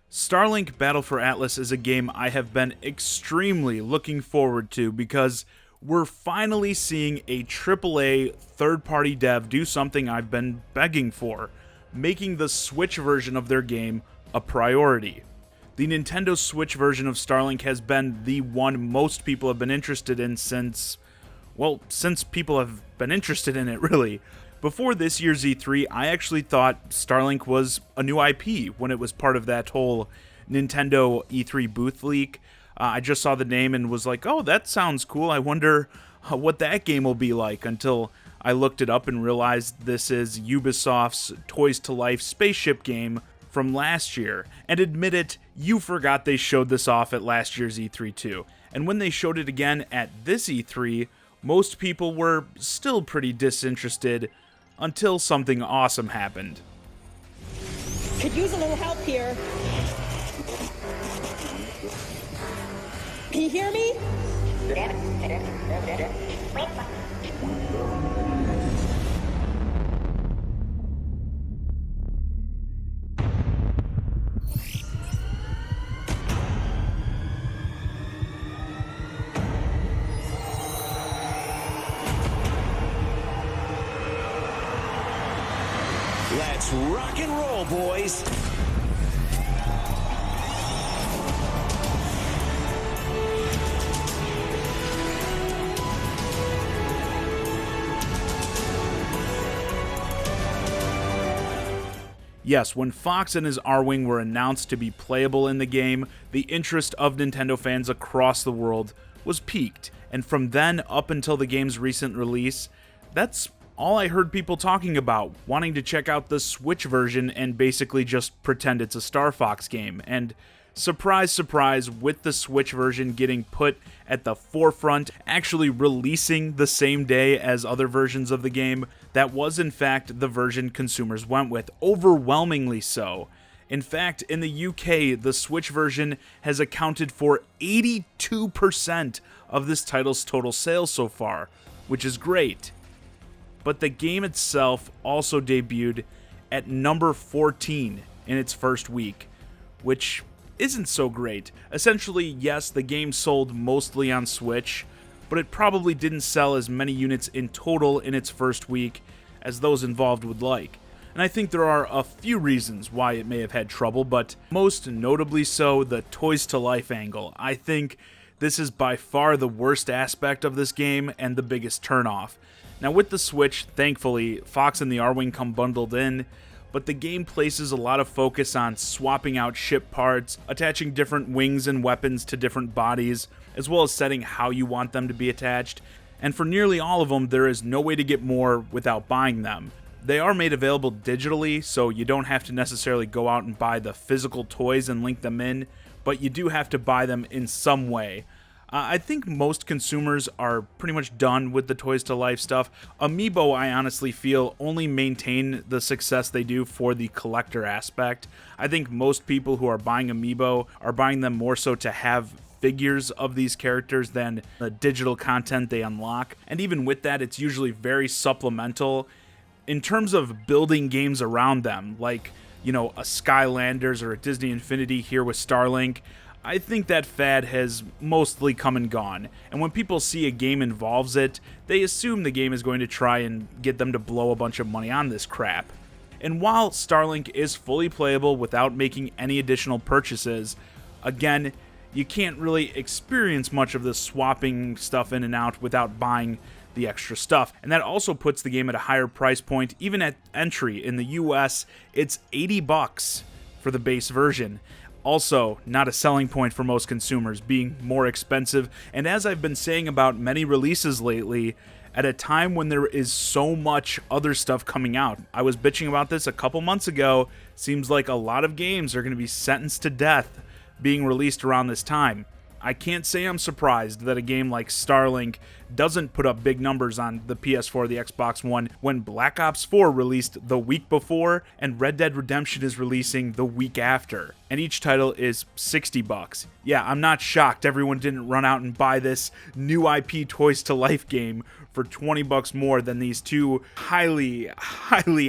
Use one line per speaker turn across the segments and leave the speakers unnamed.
Starlink Battle for Atlas is a game I have been extremely looking forward to because we're finally seeing a AAA third-party dev do something I've been begging for, making the Switch version of their game a priority. The Nintendo Switch version of Starlink has been the one most people have been interested in since people have been interested in it, really. Before this year's E3, I actually thought Starlink was a new IP when it was part of that whole Nintendo E3 booth leak. I just saw the name and was like, oh, that sounds cool. I wonder what that game will be like, until I looked it up and realized this is Ubisoft's Toys to Life spaceship game from last year. And admit it, you forgot they showed this off at last year's E3 too. And when they showed it again at this E3, most people were still pretty disinterested until something awesome happened.
Could use a little help here. Can you hear me?
Let's rock and roll, boys.
Yes, when Fox and his Arwing were announced to be playable in the game, the interest of Nintendo fans across the world was piqued, and from then up until the game's recent release, that's all I heard people talking about, wanting to check out the Switch version and basically just pretend it's a Star Fox game. And surprise, surprise, with the Switch version getting put at the forefront, actually releasing the same day as other versions of the game, that was in fact the version consumers went with, overwhelmingly so. In fact, in the UK, the Switch version has accounted for 82% of this title's total sales so far, which is great. But the game itself also debuted at number 14 in its first week, which isn't so great. Essentially, yes, the game sold mostly on Switch, but it probably didn't sell as many units in total in its first week as those involved would like. And I think there are a few reasons why it may have had trouble, but most notably so, the Toys to Life angle. I think this is by far the worst aspect of this game and the biggest turnoff. Now with the Switch, thankfully, Fox and the Arwing come bundled in, but the game places a lot of focus on swapping out ship parts, attaching different wings and weapons to different bodies, as well as setting how you want them to be attached, and for nearly all of them, there is no way to get more without buying them. They are made available digitally, so you don't have to necessarily go out and buy the physical toys and link them in, but you do have to buy them in some way. I think most consumers are pretty much done with the Toys to Life stuff. Amiibo, I honestly feel, only maintain the success they do for the collector aspect. I think most people who are buying Amiibo are buying them more so to have figures of these characters than the digital content they unlock. And even with that, it's usually very supplemental in terms of building games around them, like, you know, a Skylanders or a Disney Infinity here with Starlink. I think that fad has mostly come and gone, and when people see a game involves it, they assume the game is going to try and get them to blow a bunch of money on this crap. And while Starlink is fully playable without making any additional purchases, again, you can't really experience much of the swapping stuff in and out without buying the extra stuff. And that also puts the game at a higher price point. Even at entry in the US, it's $80 for the base version. Also, not a selling point for most consumers, being more expensive, and as I've been saying about many releases lately, at a time when there is so much other stuff coming out. I was bitching about this a couple months ago. Seems like a lot of games are going to be sentenced to death being released around this time. I can't say I'm surprised that a game like Starlink doesn't put up big numbers on the PS4 or the Xbox One when Black Ops 4 released the week before and Red Dead Redemption is releasing the week after. And each title is $60. Yeah, I'm not shocked everyone didn't run out and buy this new IP Toys to Life game for 20 bucks more than these two highly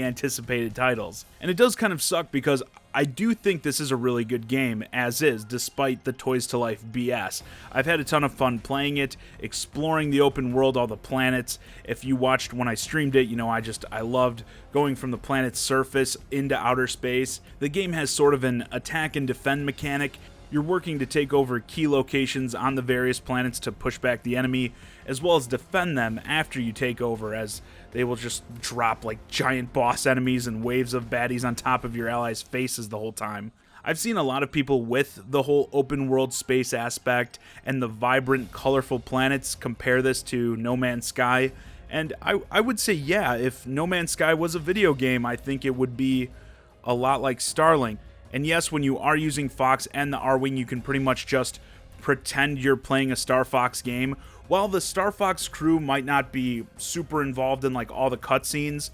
anticipated titles. And it does kind of suck because I do think this is a really good game as is, despite the Toys to Life BS. I've had a ton of fun playing it, exploring the open world, all the planets. If you watched when I streamed it, you know I loved going from the planet's surface into outer space. The game has sort of an attack and defend mechanic. You're working to take over key locations on the various planets to push back the enemy, as well as defend them after you take over, as they will just drop like giant boss enemies and waves of baddies on top of your allies' faces the whole time. I've seen a lot of people with the whole open world space aspect and the vibrant, colorful planets compare this to No Man's Sky, and I would say, yeah, if No Man's Sky was a video game, I think it would be a lot like Starlink. And yes, when you are using Fox and the Arwing, you can pretty much just pretend you're playing a Star Fox game. While the Star Fox crew might not be super involved in like all the cutscenes,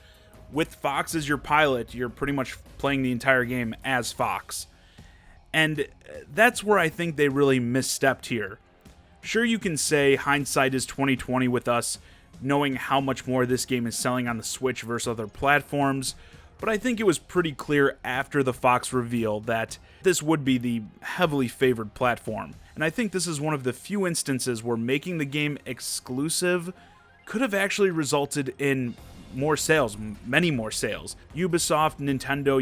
with Fox as your pilot, you're pretty much playing the entire game as Fox. And that's where I think they really misstepped here. Sure, you can say hindsight is 2020 with us, knowing how much more this game is selling on the Switch versus other platforms, but I think it was pretty clear after the Fox reveal that this would be the heavily favored platform. And I think this is one of the few instances where making the game exclusive could have actually resulted in more sales, many more sales. Ubisoft, Nintendo,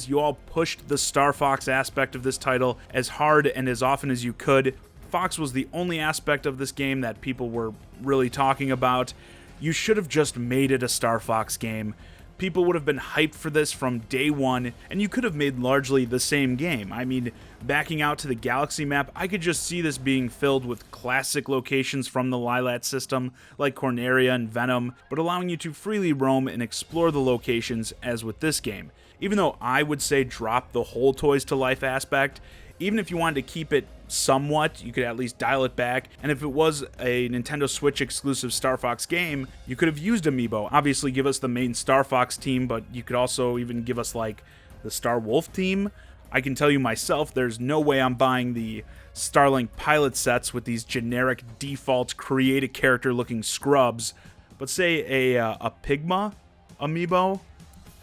you all pushed the Star Fox aspect of this title as hard and as often as you could. Fox was the only aspect of this game that people were really talking about. You should have just made it a Star Fox game. People would have been hyped for this from day one, and you could have made largely the same game. I mean, backing out to the galaxy map, I could just see this being filled with classic locations from the Lilat system, like Corneria and Venom, but allowing you to freely roam and explore the locations as with this game. Even though I would say drop the whole Toys to Life aspect, even if you wanted to keep it somewhat, you could at least dial it back, and if it was a Nintendo Switch exclusive Star Fox game, you could have used Amiibo. Obviously give us the main Star Fox team, but you could also even give us like the Star Wolf team. I can tell you myself, there's no way I'm buying the Starlink pilot sets with these generic default create a character looking scrubs, but say a Pigma Amiibo,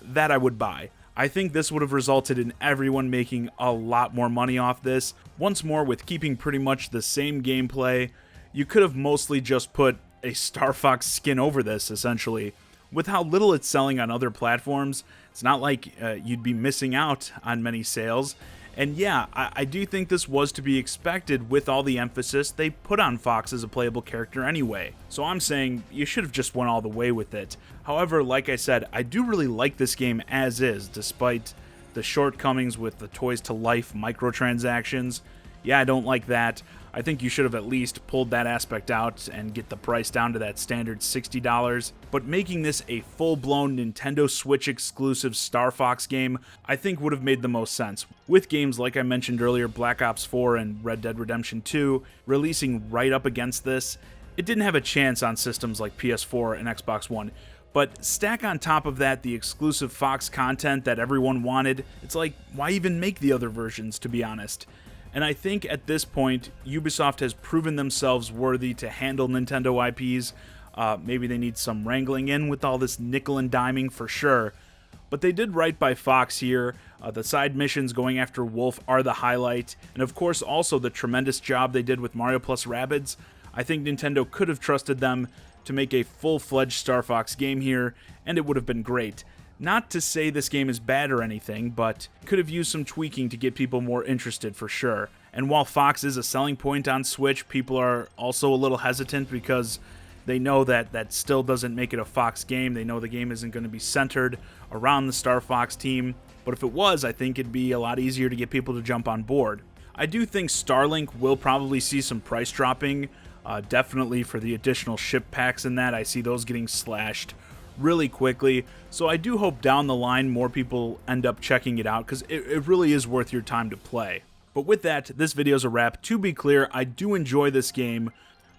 that I would buy. I think this would have resulted in everyone making a lot more money off this. Once more, with keeping pretty much the same gameplay, you could have mostly just put a Star Fox skin over this, essentially. With how little it's selling on other platforms, it's not like you'd be missing out on many sales. And yeah, I do think this was to be expected with all the emphasis they put on Fox as a playable character anyway. So I'm saying you should have just went all the way with it. However, like I said, I do really like this game as is, despite the shortcomings with the Toys to Life microtransactions. Yeah, I don't like that. I think you should have at least pulled that aspect out and get the price down to that standard $60. But making this a full-blown Nintendo Switch exclusive Star Fox game, I think would have made the most sense. With games like I mentioned earlier, Black Ops 4 and Red Dead Redemption 2 releasing right up against this, it didn't have a chance on systems like PS4 and Xbox One. But stack on top of that the exclusive Fox content that everyone wanted, it's like, why even make the other versions, to be honest? And I think at this point, Ubisoft has proven themselves worthy to handle Nintendo IPs. Maybe they need some wrangling in with all this nickel and diming for sure. But they did right by Fox here. The side missions going after Wolf are the highlight. And of course also the tremendous job they did with Mario Plus Rabbids. I think Nintendo could have trusted them to make a full-fledged Star Fox game here, and it would have been great. Not to say this game is bad or anything, but could have used some tweaking to get people more interested for sure. And while Fox is a selling point on Switch, people are also a little hesitant because they know that that still doesn't make it a Fox game. They know the game isn't going to be centered around the Star Fox team. But if it was, I think it'd be a lot easier to get people to jump on board. I do think Starlink will probably see some price dropping, definitely for the additional ship packs in that. I see those getting slashed really quickly, so I do hope down the line more people end up checking it out because it really is worth your time to play. But with that, this video's a wrap. To be clear, I do enjoy this game,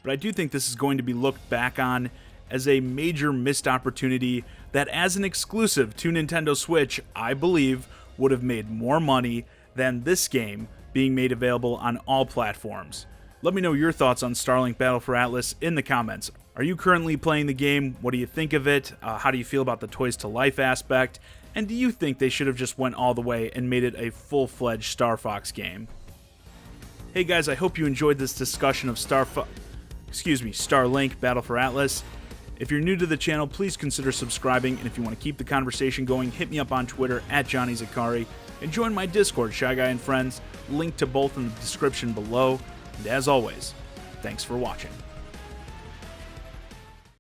but I do think this is going to be looked back on as a major missed opportunity that as an exclusive to Nintendo Switch, I believe would have made more money than this game being made available on all platforms. Let me know your thoughts on Starlink Battle for Atlas in the comments. Are you currently playing the game? What do you think of it? How do you feel about the Toys to Life aspect? And do you think they should have just went all the way and made it a full-fledged Star Fox game? Hey guys, I hope you enjoyed this discussion of Starlink Battle for Atlas. If you're new to the channel, please consider subscribing, and if you want to keep the conversation going, hit me up on Twitter at Johnny Zakari, and join my Discord, Shy Guy and Friends, link to both in the description below. And as always, thanks for watching.